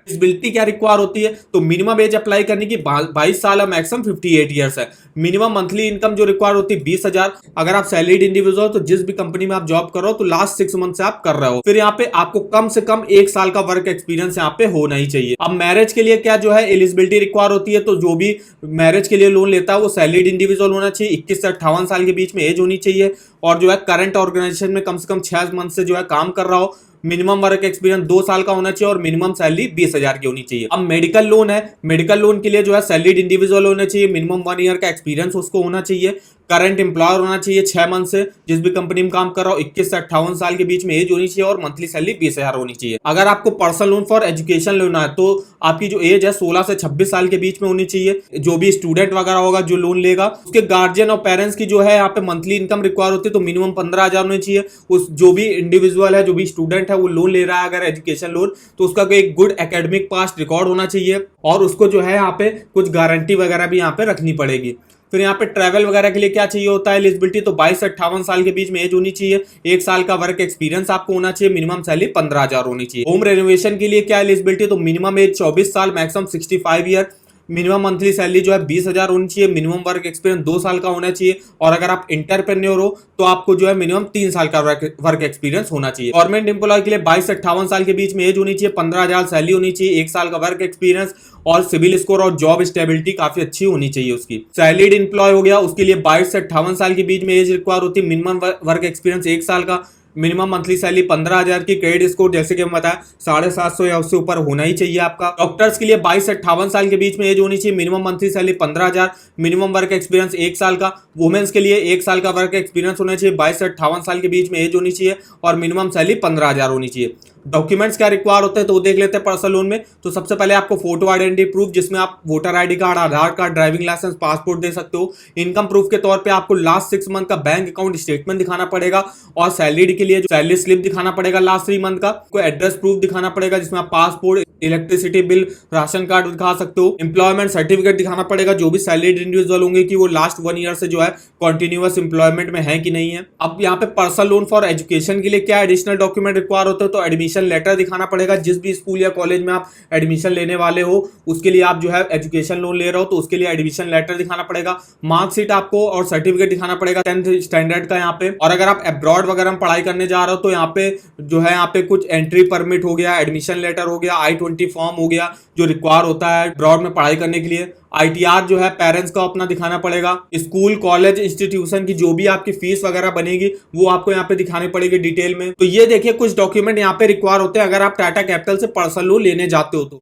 Eligibility क्या require होती है, तो मिनिमम एज अप्लाई करने की 22 साल है, मैक्सिमम 58 ईयर्स है। मिनिमम मंथली इनकम जो रिक्वायर होती है 20,000। अगर आप सैलरीड इंडिविजुअल हो तो जिस भी कंपनी में आप जॉब कर रहे हो तो लास्ट 6 मंथ से आप कर रहे हो। फिर यहाँ पे आपको कम से कम 1 साल का वर्क एक्सपीरियंस यहाँ पे होना ही चाहिए। अब मैरिज के लिए क्या जो है एलिजिबिलिटी रिक्वायर होती है, तो जो भी मैरिज के लिए लोन लेता है वो सैलरीड इंडिविजुअल होना चाहिए, 21 से 58 साल के बीच में एज होनी चाहिए, और जो है करंट ऑर्गेनाइजेशन में कम से कम 6 मंथ से जो है काम कर रहा हो, मिनिमम वर्क एक्सपीरियंस 2 साल का होना चाहिए और मिनिमम सैलरी 20,000 की होनी चाहिए। अब मेडिकल लोन है, मेडिकल लोन के लिए जो है सैलरीड इंडिविजुअल होना चाहिए, मिनिमम 1 ईयर का एक्सपीरियंस उसको होना चाहिए, करंट एम्प्लॉयर होना चाहिए 6 मंथ से, जिस भी कंपनी में काम कर रहा हो, 21 से 58 साल के बीच में एज होनी चाहिए और मंथली सैलरी 20,000 होनी चाहिए। अगर आपको पर्सनल लोन फॉर एजुकेशन लेना है तो आपकी जो एज है 16 से 26 साल के बीच में होनी चाहिए। जो भी स्टूडेंट वगैरह होगा जो लोन लेगा उसके गार्जियन और पेरेंट्स की जो है यहाँ पे मंथली इनकम रिक्वायर होती है, तो मिनिमम 15,000 होनी चाहिए। उस जो भी इंडिविजुअल है, जो भी स्टूडेंट है वो लोन ले रहा है अगर एजुकेशन लोन, तो उसका कोई गुड एकेडमिक पास्ट रिकॉर्ड होना चाहिए और उसको जो है यहाँ पे कुछ गारंटी वगैरह भी यहाँ पे रखनी पड़ेगी। फिर यहाँ पे ट्रैवल वगैरह के लिए क्या चाहिए होता है एलिजिबिलिटी, तो 22 से 58 साल के बीच में एज होनी चाहिए, 1 साल का वर्क एक्सपीरियंस आपको होना चाहिए, मिनिमम सैलरी 15,000 होनी चाहिए। होम रेनोवेशन के लिए क्या एलिजिबिलिटी, तो मिनिमम एज 24 साल, maximum 65 year, minimum monthly salary जो है 20,000 होनी चाहिए, मिनिमम वर्क एक्सपीरियंस 2 साल का होना चाहिए, और अगर आप इंटरप्रेन्योर हो तो आपको जो है मिनिमम 3 साल का वर्क एक्सपीरियंस होना चाहिए। गवर्नमेंट एम्प्लॉय के लिए 22 से 58 साल के बीच में एज होनी चाहिए, 15,000 सैलरी होनी चाहिए, 1 साल का वर्क एक्सपीरियंस और सिविल स्कोर और जॉब स्टेबिलिटी काफी अच्छी होनी चाहिए उसकी। सैलरीड एम्प्लॉय हो गया, उसके लिए 22 से 58 साल के बीच में एज रिक्वायर होती है, मिनिमम वर्क एक्सपीरियंस 1 साल का, मिनिमम मंथली सैलरी 15,000 की, क्रेडिट स्कोर जैसे कि हम बताया 750 या उससे ऊपर होना ही चाहिए आपका। डॉक्टर्स के लिए 22 से 58 साल के बीच में एज होनी चाहिए, minimum monthly salary 15,000, minimum work experience 1 साल का। वुमेन्स के लिए 1 साल का वर्क एक्सपीरियंस होना चाहिए, 22 से 58 साल के बीच में एज होनी चाहिए और मिनिमम सैलरी 15,000 होनी चाहिए। डॉक्यूमेंट्स क्या रिक्वायर होते हैं तो वो देख लेते हैं पर्सनल लोन में। तो सबसे पहले आपको फोटो आइडेंटिटी प्रूफ, जिसमें आप वोटर आईडी कार्ड, आधार कार्ड, ड्राइविंग लाइसेंस, पासपोर्ट दे सकते हो। इनकम प्रूफ के तौर पे आपको लास्ट 6 मंथ का बैंक अकाउंट स्टेटमेंट दिखाना पड़ेगा, और सैलरी के लिए सैलरी स्लिप दिखाना पड़ेगा लास्ट 3 मंथ का। कोई एड्रेस प्रूफ दिखाना पड़ेगा जिसमें आप passport, electricity bill, ration card दिखा सकते हो। एम्प्लॉयमेंट सर्टिफिकेट दिखाना पड़ेगा जो भी सैलरीड इंडिविजुअल होंगे कि वो लास्ट 1 ईयर से जो है कॉन्टिन्यूअस एम्प्लॉयमेंट में है कि नहीं है। अब यहाँ पे पर्सनल लोन फॉर एजुकेशन के लिए क्या एडिशनल डॉक्यूमेंट रिक्वायर होते हैं, तो एडमिशन लेटर दिखाना पड़ेगा। जिस भी स्कूल या कॉलेज में आप एडमिशन लेने वाले हो उसके लिए आप जो है एजुकेशन लोन ले रहे हो तो उसके लिए एडमिशन लेटर दिखाना पड़ेगा। मार्कशीट आपको और सर्टिफिकेट दिखाना पड़ेगा 10th स्टैंडर्ड का यहाँ पे। और अगर आप अब्रॉड वगैरह में पढ़ाई करने जा रहे हो तो यहाँ पे जो है यहाँ पे कुछ एंट्री परमिट हो गया, एडमिशन लेटर हो गया, I-20 फॉर्म हो गया जो रिक्वायर होता है अब्रॉड में पढ़ाई करने के लिए। ITR जो है पेरेंट्स का अपना दिखाना पड़ेगा। स्कूल, कॉलेज, इंस्टीट्यूशन की जो भी आपकी फीस वगैरह बनेगी वो आपको यहाँ पे दिखानी पड़ेगी डिटेल में। तो ये देखिए कुछ डॉक्यूमेंट यहाँ पे रिक्वायर होते हैं अगर आप टाटा कैपिटल से पर्सनल लोन लेने जाते हो तो।